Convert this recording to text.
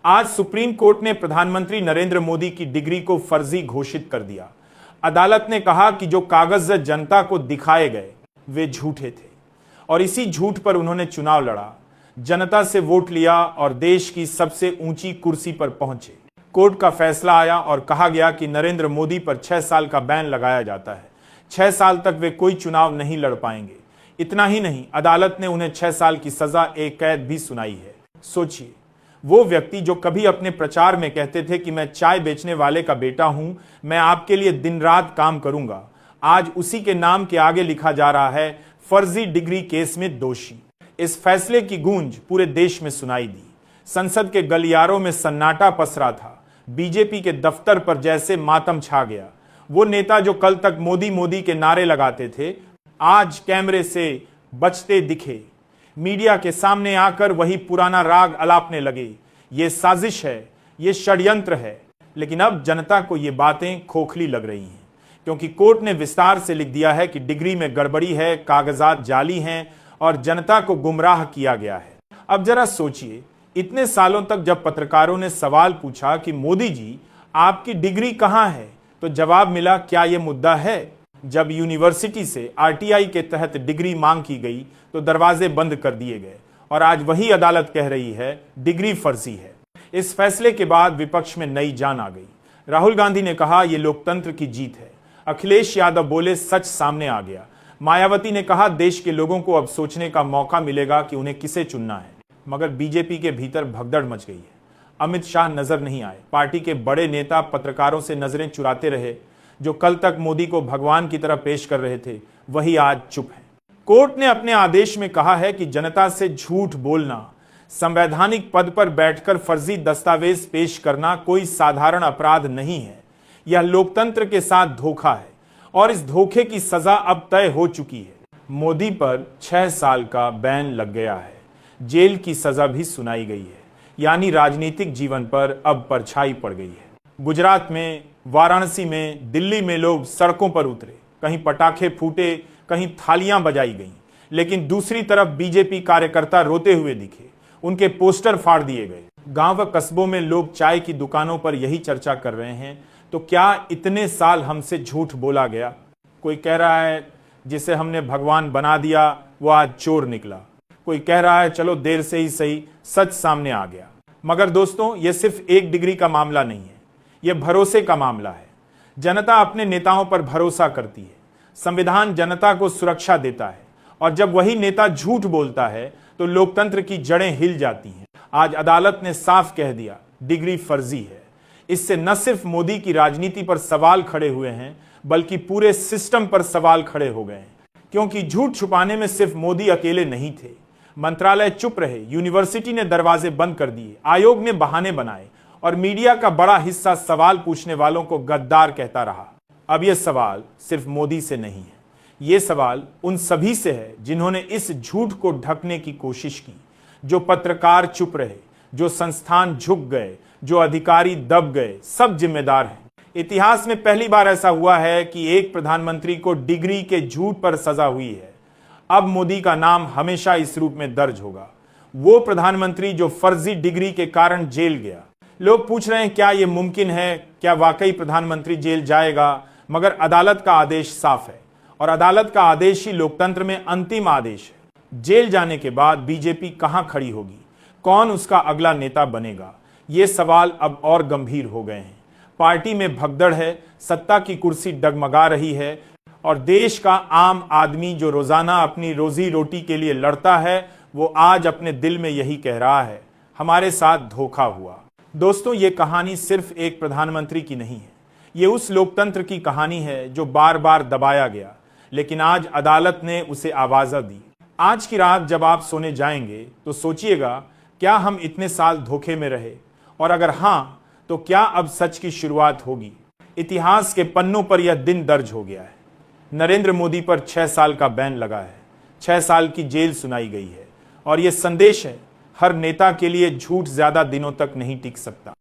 आज supreme court ने प्रधानमंत्री नरेंद्र मोदी की डिग्री को फर्जी घोषित कर दिया। अदालत ने कहा कि जो कागज जनता को दिखाए गए वे झूठे थे और इसी झूठ पर उन्होंने चुनाव लड़ा, जनता से वोट लिया और देश की सबसे ऊंची कुर्सी पर पहुंचे। कोर्ट का फैसला आया और कहा गया कि नरेंद्र मोदी पर 6 साल का बैन लगाया जाता है। 6 साल तक वे कोई चुनाव नहीं लड़ पाएंगे। इतना ही नहीं, अदालत ने उन्हें 6 साल की सजा ए कैद भी सुनाई है। सोचिए, वो व्यक्ति जो कभी अपने प्रचार में कहते थे कि मैं चाय बेचने वाले का बेटा हूं, मैं आपके लिए दिन रात काम करूंगा, आज उसी के नाम के आगे लिखा जा रहा है फर्जी डिग्री केस में दोषी। इस फैसले की गूंज पूरे देश में सुनाई दी। संसद के गलियारों में सन्नाटा पसरा था। बीजेपी के दफ्तर पर जैसे मातम छा गया। वो नेता जो कल तक मोदी मोदी के नारे लगाते थे, आज कैमरे से बचते दिखे। मीडिया के सामने आकर वही पुराना राग अलापने लगे। ये साजिश है, ये षड्यंत्र है। लेकिन अब जनता को ये बातें खोखली लग रही हैं, क्योंकि कोर्ट ने विस्तार से लिख दिया है कि डिग्री में गड़बड़ी है, कागजात जाली हैं और जनता को गुमराह किया गया है। अब जरा सोचिए, इतने सालों तक जब पत्रकारों ने सवाल पूछा कि मोदी जी आपकी डिग्री कहां है, तो जवाब मिला क्या यह मुद्दा है। जब यूनिवर्सिटी से आरटीआई के तहत डिग्री मांग की गई तो दरवाजे बंद कर दिए गए और आज वही अदालत कह रही है डिग्री फर्जी है। इस फैसले के बाद विपक्ष में नई जान आ गई। राहुल गांधी ने कहा यह लोकतंत्र की जीत है। अखिलेश यादव बोले सच सामने आ गया। मायावती ने कहा देश के लोगों को अब सोचने का मौका मिलेगा कि उन्हें किसे चुनना है। मगर बीजेपी के भीतर भगदड़ मच गई है। अमित शाह नजर नहीं आए। पार्टी के बड़े नेता पत्रकारों से नजरें चुराते रहे। जो कल तक मोदी को भगवान की तरह पेश कर रहे थे, वही आज चुप हैं। कोर्ट ने अपने आदेश में कहा है कि जनता से झूठ बोलना, संवैधानिक पद पर बैठकर फर्जी दस्तावेज पेश करना कोई साधारण अपराध नहीं है। यह लोकतंत्र के साथ धोखा है और इस धोखे की सजा अब तय हो चुकी है। मोदी पर 6 साल का बैन लग गया है। जेल की सजा भी सुनाई गई है। यानी राजनीतिक जीवन पर अब परछाई पड़ गई है। गुजरात में, वाराणसी में, दिल्ली में लोग सड़कों पर उतरे। कहीं पटाखे फूटे, कहीं थालियां बजाई गईं। लेकिन दूसरी तरफ बीजेपी कार्यकर्ता रोते हुए दिखे। उनके पोस्टर फाड़ दिए गए। गांव व कस्बों में लोग चाय की दुकानों पर यही चर्चा कर रहे हैं, तो क्या इतने साल हमसे झूठ बोला गया। कोई कह रहा है जिसे हमने भगवान बना दिया वो आज चोर निकला। कोई कह रहा है चलो देर से ही सही, सच सामने आ गया। मगर दोस्तों, यह सिर्फ एक डिग्री का मामला नहीं है, यह भरोसे का मामला है। जनता अपने नेताओं पर भरोसा करती है। संविधान जनता को सुरक्षा देता है और जब वही नेता झूठ बोलता है तो लोकतंत्र की जड़ें हिल जाती हैं। आज अदालत ने साफ कह दिया डिग्री फर्जी है। इससे न सिर्फ मोदी की राजनीति पर सवाल खड़े हुए हैं, बल्कि पूरे सिस्टम पर सवाल खड़े हो गए हैं। क्योंकि झूठ छुपाने में सिर्फ मोदी अकेले नहीं थे। मंत्रालय चुप रहे, यूनिवर्सिटी ने दरवाजे बंद कर दिए, आयोग ने बहाने बनाए और मीडिया का बड़ा हिस्सा सवाल पूछने वालों को गद्दार कहता रहा। अब यह सवाल सिर्फ मोदी से नहीं है, ये सवाल उन सभी से है जिन्होंने इस झूठ को ढकने की कोशिश की। जो पत्रकार चुप रहे, जो संस्थान झुक गए, जो अधिकारी दब गए, सब जिम्मेदार हैं। इतिहास में पहली बार ऐसा हुआ है कि एक प्रधानमंत्री को डिग्री के झूठ पर सजा हुई है। अब मोदी का नाम हमेशा इस रूप में दर्ज होगा, वो प्रधानमंत्री जो फर्जी डिग्री के कारण जेल गया। लोग पूछ रहे हैं क्या यह मुमकिन है, क्या वाकई प्रधानमंत्री जेल जाएगा। मगर अदालत का आदेश साफ है और अदालत का आदेश ही लोकतंत्र में अंतिम आदेश है। जेल जाने के बाद बीजेपी कहां खड़ी होगी, कौन उसका अगला नेता बनेगा, ये सवाल अब और गंभीर हो गए हैं। पार्टी में भगदड़ है, सत्ता की कुर्सी डगमगा रही है और देश का आम आदमी जो रोजाना अपनी रोजी रोटी के लिए लड़ता है, वो आज अपने दिल में यही कह रहा है हमारे साथ धोखा हुआ। दोस्तों, ये कहानी सिर्फ एक प्रधानमंत्री की नहीं है, ये उस लोकतंत्र की कहानी है जो बार बार दबाया गया, लेकिन आज अदालत ने उसे आवाज़ दी। आज की रात जब आप सोने जाएंगे तो सोचिएगा क्या हम इतने साल धोखे में रहे, और अगर हां तो क्या अब सच की शुरुआत होगी। इतिहास के पन्नों पर यह दिन दर्ज हो गया है। नरेंद्र मोदी पर 6 साल का बैन लगा है, 6 साल की जेल सुनाई गई है और यह संदेश है हर नेता के लिए झूठ ज्यादा दिनों तक नहीं टिक सकता।